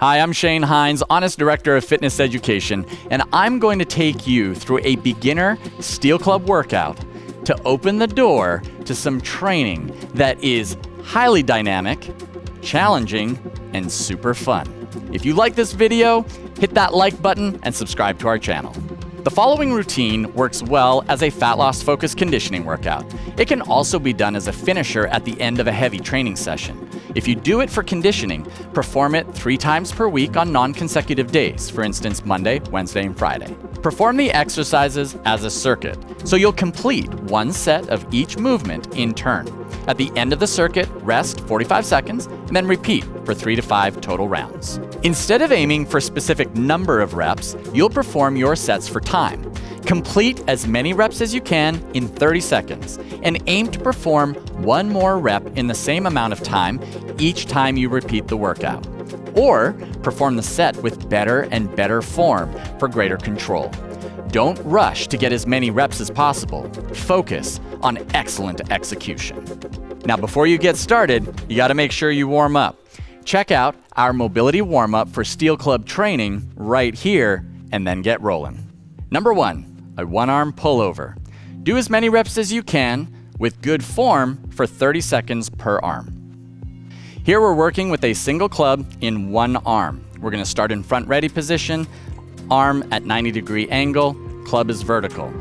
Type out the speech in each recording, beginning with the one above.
Hi, I'm Shane Heins, Onnit's Director of Fitness Education, and I'm going to take you through a beginner steel club workout to open the door to some training that is highly dynamic, challenging, and super fun. If you like this video, hit that like button and subscribe to our channel. The following routine works well as a fat loss focused conditioning workout. It can also be done as a finisher at the end of a heavy training session. If you do it for conditioning, perform it 3 times per week on non-consecutive days, for instance, Monday, Wednesday, and Friday. Perform the exercises as a circuit, so you'll complete 1 set of each movement in turn. At the end of the circuit, rest 45 seconds, and then repeat for 3 to 5 total rounds. Instead of aiming for a specific number of reps, you'll perform your sets for time. Complete as many reps as you can in 30 seconds, and aim to perform 1 more rep in the same amount of time each time you repeat the workout. Or perform the set with better and better form for greater control. Don't rush to get as many reps as possible. Focus on excellent execution. Now, before you get started, you got to make sure you warm up. Check out our mobility warm-up for steel club training right here, and then get rolling. Number 1, a 1-arm pullover. Do as many reps as you can with good form for 30 seconds per arm. Here we're working with a single club in 1 arm. We're going to start in front ready position, arm at 90-degree angle, club is vertical.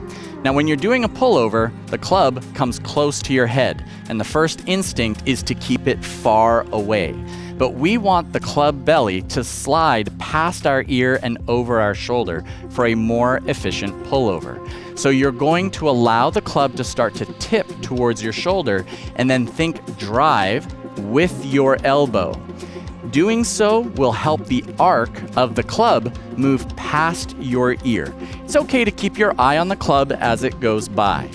Now when you're doing a pullover, the club comes close to your head, and the first instinct is to keep it far away. But we want the club belly to slide past our ear and over our shoulder for a more efficient pullover. So you're going to allow the club to start to tip towards your shoulder, and then think drive with your elbow. Doing so will help the arc of the club move past your ear. It's okay to keep your eye on the club as it goes by.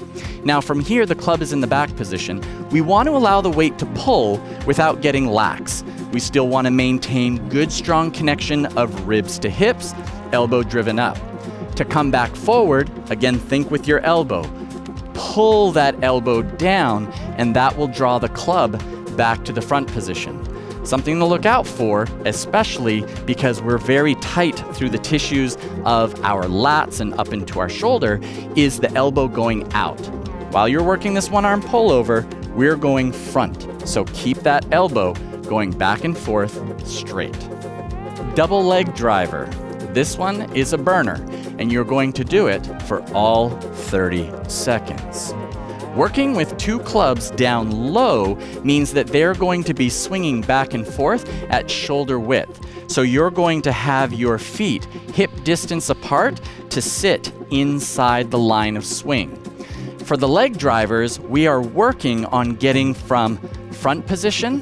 Now from here, the club is in the back position. We want to allow the weight to pull without getting lax. We still want to maintain good strong connection of ribs to hips, elbow driven up. To come back forward, again think with your elbow. Pull that elbow down, and that will draw the club back to the front position. Something to look out for, especially because we're very tight through the tissues of our lats and up into our shoulder, is the elbow going out. While you're working this 1-arm pullover, we're going front. So keep that elbow going back and forth straight. Double leg driver. This one is a burner, and you're going to do it for all 30 seconds. Working with 2 clubs down low means that they're going to be swinging back and forth at shoulder width. So you're going to have your feet hip distance apart to sit inside the line of swing. For the leg drivers, we are working on getting from front position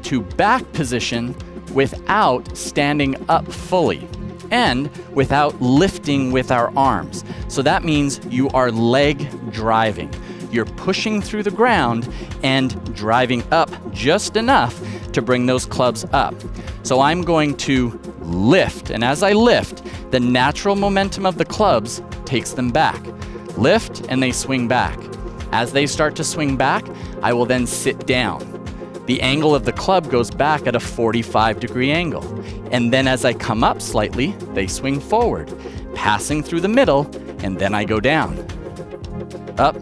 to back position without standing up fully and without lifting with our arms. So that means you are leg driving. You're pushing through the ground and driving up just enough to bring those clubs up. So I'm going to lift, and as I lift, the natural momentum of the clubs takes them back. Lift, and they swing back. As they start to swing back, I will then sit down. The angle of the club goes back at a 45-degree angle. And then as I come up slightly, they swing forward, passing through the middle, and then I go down. Up,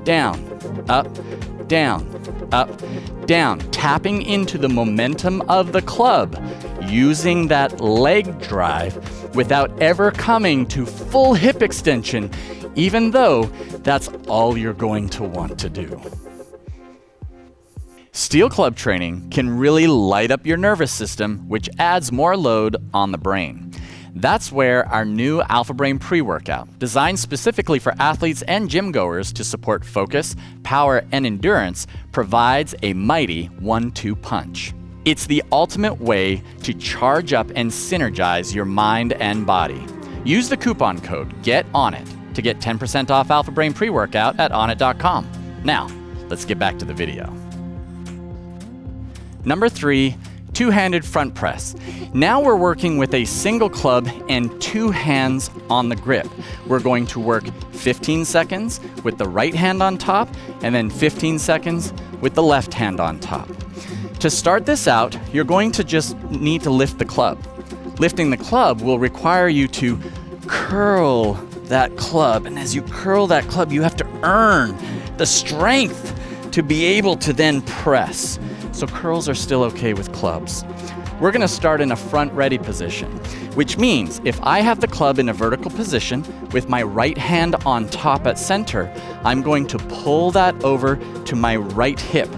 down, up, down, up, down, tapping into the momentum of the club, using that leg drive without ever coming to full hip extension, even though that's all you're going to want to do. Steel club training can really light up your nervous system, which adds more load on the brain. That's where our new Alpha Brain pre-workout, designed specifically for athletes and gym goers to support focus, power, and endurance, provides a mighty 1-2 punch. It's the ultimate way to charge up and synergize your mind and body. Use the coupon code GETONNIT to get 10% off Alpha Brain pre-workout at onnit.com. Now, let's get back to the video. Number 3, 2-handed front press. Now we're working with a single club and 2 hands on the grip. We're going to work 15 seconds with the right hand on top, and then 15 seconds with the left hand on top. To start this out, you're going to just need to lift the club. Lifting the club will require you to curl that club, and as you curl that club, you have to earn the strength to be able to then press. So curls are still okay with clubs. We're gonna start in a front ready position, which means if I have the club in a vertical position with my right hand on top at center, I'm going to pull that over to my right hip.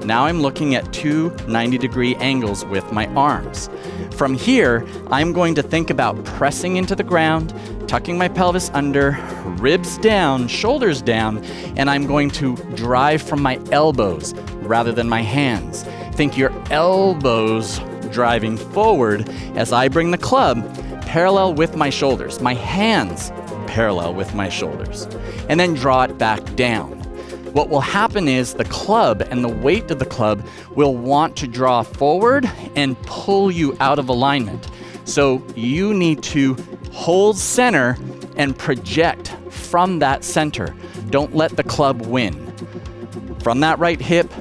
Now I'm looking at two 90-degree angles with my arms. From here, I'm going to think about pressing into the ground, tucking my pelvis under, ribs down, shoulders down, and I'm going to drive from my elbows rather than my hands. Think your elbows driving forward as I bring the club parallel with my shoulders, my hands parallel with my shoulders, and then draw it back down. What will happen is the club and the weight of the club will want to draw forward and pull you out of alignment. So you need to hold center and project from that center. Don't let the club win. From that right hip,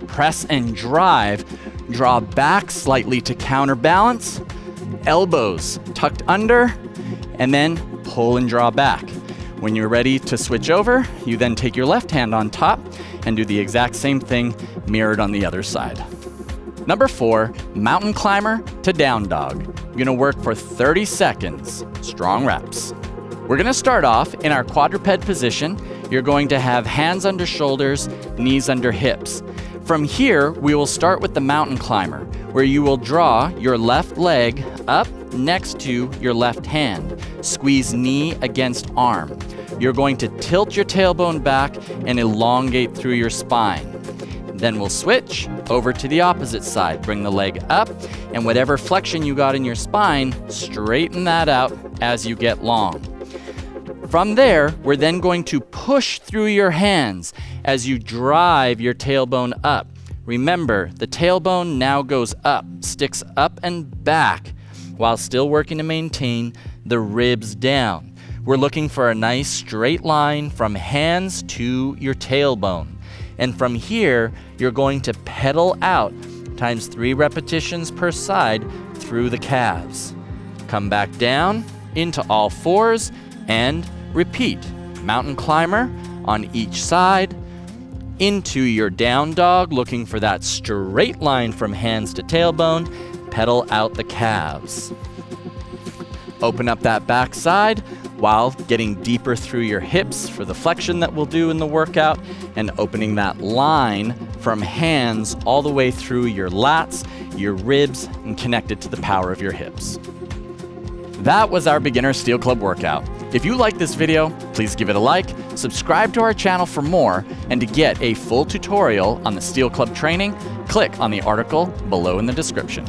press and drive. Draw back slightly to counterbalance. Elbows tucked under, and then pull and draw back. When you're ready to switch over, you then take your left hand on top and do the exact same thing mirrored on the other side. Number 4, mountain climber to down dog. You're gonna work for 30 seconds, strong reps. We're gonna start off in our quadruped position. You're going to have hands under shoulders, knees under hips. From here, we will start with the mountain climber, where you will draw your left leg up next to your left hand. Squeeze knee against arm. You're going to tilt your tailbone back and elongate through your spine. Then we'll switch over to the opposite side. Bring the leg up, and whatever flexion you got in your spine, straighten that out as you get long. From there, we're then going to push through your hands as you drive your tailbone up. Remember, the tailbone now goes up, sticks up and back, while still working to maintain the ribs down. We're looking for a nice straight line from hands to your tailbone. And from here, you're going to pedal out times 3 repetitions per side through the calves. Come back down into all fours and repeat. Mountain climber on each side, into your down dog, looking for that straight line from hands to tailbone, pedal out the calves. Open up that back side while getting deeper through your hips for the flexion that we'll do in the workout, and opening that line from hands all the way through your lats, your ribs, and connected to the power of your hips. That was our beginner Steel Club workout. If you like this video, please give it a like, subscribe to our channel for more, and to get a full tutorial on the Steel Club training, click on the article below in the description.